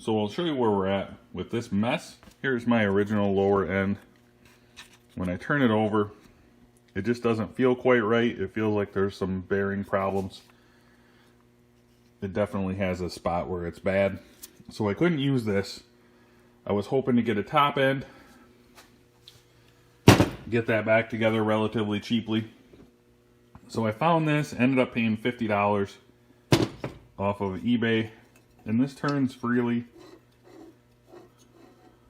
So I'll show you where we're at with this mess. Here's my original lower end. When I turn it over, it just doesn't feel quite right. It feels like there's some bearing problems. It definitely has a spot where it's bad. So I couldn't use this. I was hoping to get a top end, get that back together relatively cheaply. So I found this, ended up paying $50 off of eBay, and this turns freely.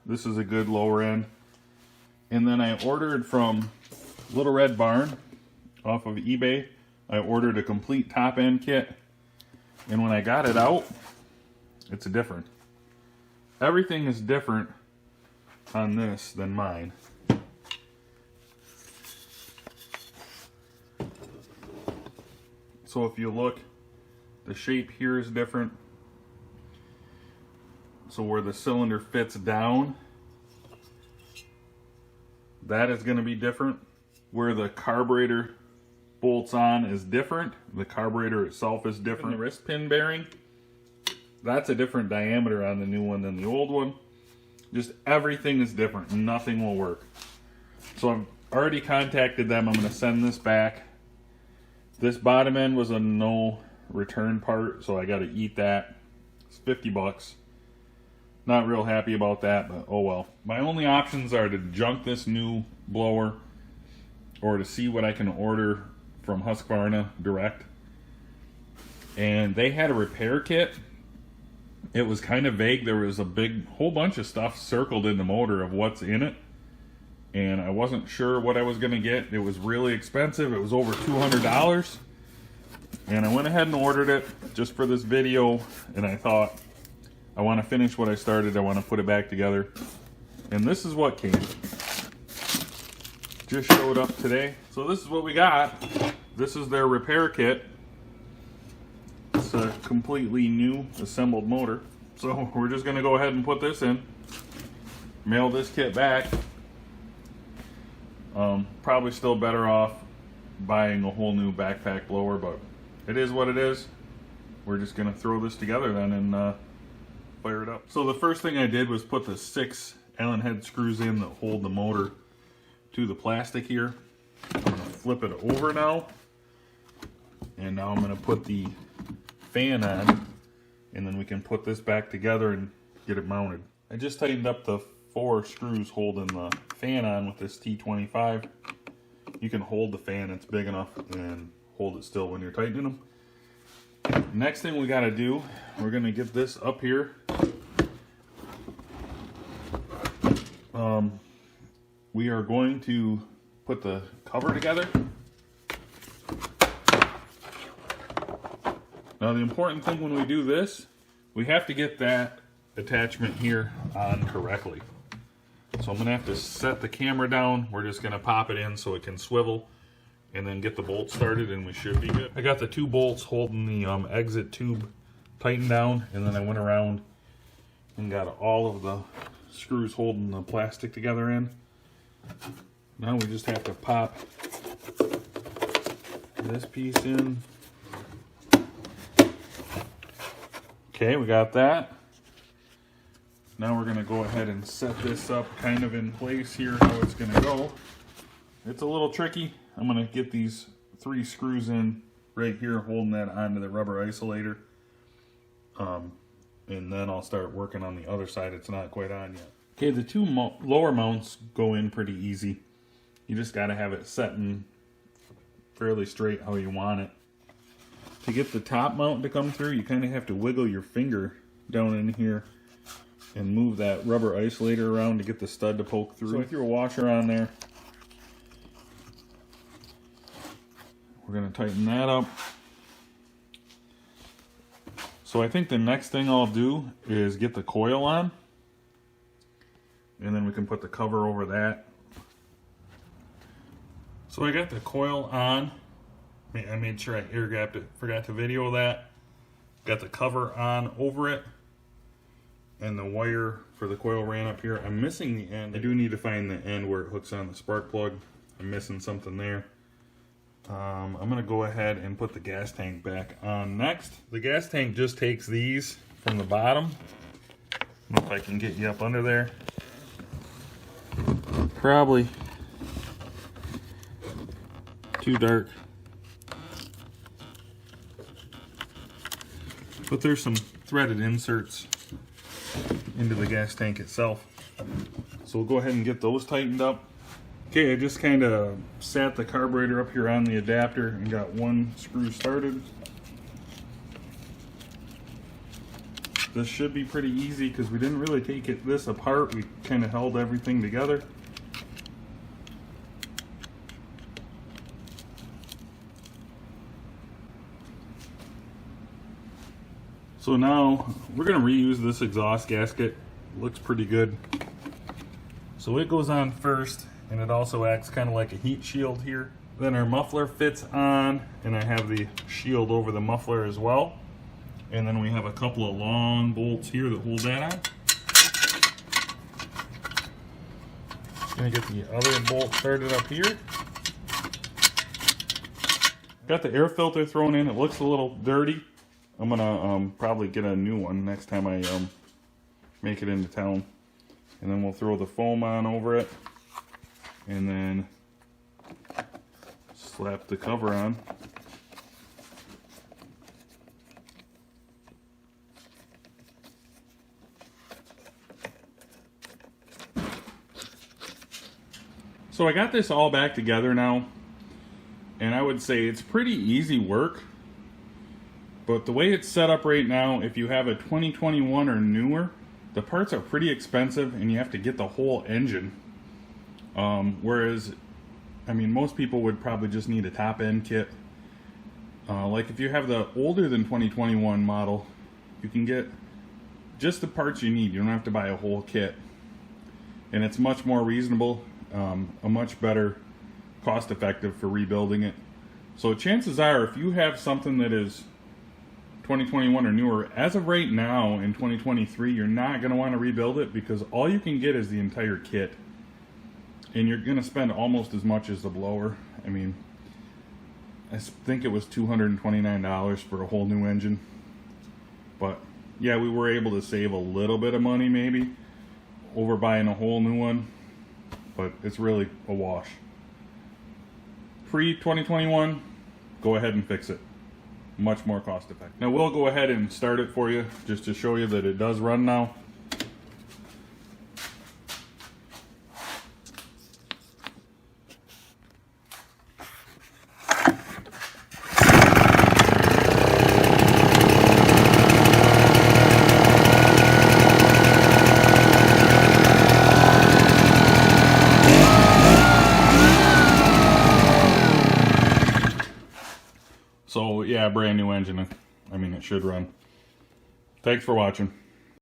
This is a good lower end. And then I ordered from Little Red Barn off of eBay. I ordered a complete top end kit, and when I got it out, it's different. Everything is different on this than mine. So if you look, the shape here is different. So where the cylinder fits down, that is going to be different. Where the carburetor bolts on is different. The carburetor itself is different. And the wrist pin bearing, that's a different diameter on the new one than the old one. Just everything is different. Nothing will work. So I've already contacted them. I'm going to send this back. This bottom end was a no return part, so I got to eat that. It's 50 bucks. Not real happy about that, but oh well. My only options are to junk this new blower or to see what I can order from Husqvarna direct. And they had a repair kit. It was kind of vague. There was a whole bunch of stuff circled in the motor of what's in it. And I wasn't sure what I was going to get. It was really expensive. It was over $200. And I went ahead and ordered it just for this video. And I thought, I want to finish what I started. I want to put it back together. And this is what came. Just showed up today. So this is what we got. This is their repair kit. It's a completely new assembled motor. So we're just going to go ahead and put this in. Mail this kit back. Probably still better off buying a whole new backpack blower, but it is what it is. We're just going to throw this together then and fire it up. So the first thing I did was put the 6 Allen head screws in that hold the motor to the plastic here. I'm going to flip it over now. And now I'm going to put the fan on, and then we can put this back together and get it mounted. I just tightened up the 4 screws holding the fan on with this T25. You can hold the fan, it's big enough, and hold it still when you're tightening them. Next thing we got to do, we're going to get this up here. We are going to put the cover together. Now the important thing when we do this, we have to get that attachment here on correctly. So I'm going to have to set the camera down. We're just going to pop it in so it can swivel and then get the bolt started and we should be good. I got the 2 bolts holding the exit tube tightened down, and then I went around and got all of the screws holding the plastic together in. Now we just have to pop this piece in. Okay, we got that. Now we're going to go ahead and set this up kind of in place here, how it's going to go. It's a little tricky. I'm going to get these 3 screws in right here, holding that onto the rubber isolator. And then I'll start working on the other side. It's not quite on yet. Okay, the 2 lower mounts go in pretty easy. You just got to have it set in fairly straight how you want it. To get the top mount to come through, you kind of have to wiggle your finger down in here and move that rubber isolator around to get the stud to poke through. So I threw a washer on there. We're going to tighten that up. So I think the next thing I'll do is get the coil on, and then we can put the cover over that. So I got the coil on. I made sure I air gapped it, forgot to video that. Got the cover on over it, and the wire for the coil ran up here. I'm missing the end. I do need to find the end where it hooks on the spark plug. I'm missing something there. I'm going to go ahead and put the gas tank back on next. The gas tank just takes these from the bottom I don't know if I can get you up under there. Probably too dark. But there's some threaded inserts into the gas tank itself. So we'll go ahead and get those tightened up. Okay, I just kind of sat the carburetor up here on the adapter and got one screw started. This should be pretty easy because we didn't really take this apart. We kind of held everything together. So now we're going to reuse this exhaust gasket. Looks pretty good. So it goes on first, and it also acts kind of like a heat shield here. Then our muffler fits on, and I have the shield over the muffler as well. And then we have a couple of long bolts here that hold that on. Gonna get the other bolt started up here. Got the air filter thrown in. It looks a little dirty. I'm gonna probably get a new one next time I make it into town. And then we'll throw the foam on over it. And then slap the cover on. So I got this all back together now, and I would say it's pretty easy work. But the way it's set up right now, if you have a 2021 or newer, the parts are pretty expensive and you have to get the whole engine. Whereas, I mean, most people would probably just need a top end kit. Like if you have the older than 2021 model, you can get just the parts you need. You don't have to buy a whole kit. And it's much more reasonable, a much better cost effective for rebuilding it. So chances are, if you have something that is 2021 or newer, as of right now in 2023, you're not going to want to rebuild it because all you can get is the entire kit. And you're going to spend almost as much as the blower. I mean, I think it was $229 for a whole new engine. But yeah, we were able to save a little bit of money maybe over buying a whole new one. But it's really a wash. Pre-2021, go ahead and fix it. Much more cost effective. Now we'll go ahead and start it for you just to show you that it does run now. So yeah, brand new engine. I mean, it should run. Thanks for watching.